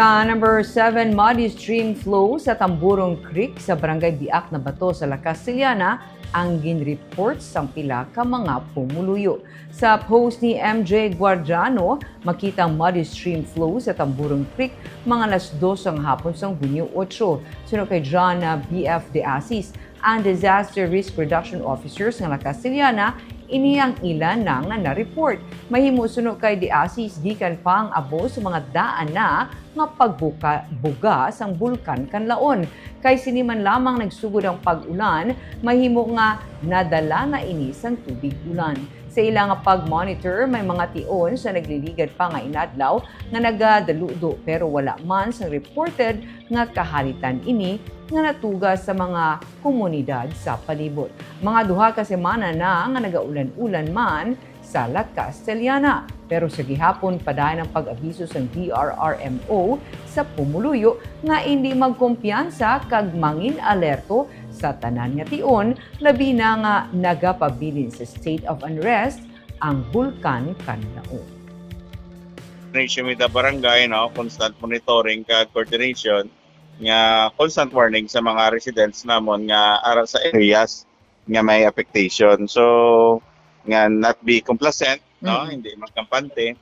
Sa number 7, muddy stream flow sa Tamburong Creek sa Barangay Biak na Bato sa La Castellana ang ginreport sang pila ka mga pumuluyo. Sa post ni MJ Guardiano, makita ang muddy stream flow sa Tamburong Creek mga alas 2 ang hapon sang Hunyo 8. Sunod kay John BF De Asis, ang Disaster Risk Reduction Officers ng La Castellana, iniyang ilan nang na-report. Mahimo sunod kay De Asis gikan pa ang abo sa mga daan na nga pagbuga sang bulkan kanlaon. Kay siniman lamang nagsugod ang pag-ulan, mahimo nga nadala na ini sang tubig ulan. Sa ilang pag-monitor, may mga tion sa nagliligad pa nga inadlaw nga nagadaludo pero wala man sang reported nga kahalitan ini nga natuga sa mga komunidad sa palibot. Mga duha ka semana na nga nagaulan-ulan man sa La Castellana. Pero sa gihapon padayon ang pag-abiso sa DRRMO sa pumuluyo nga hindi magkumpiyansa kag mangin alerto sa tanan nga tion, labi na nga nagapabilin sa state of unrest ang bulkan kanlaon. Coordination with the barangay, constant monitoring kag coordination nga constant warning sa mga residents namon nga ara sa areas nga may affectation. So nga not be complacent, hindi magkampante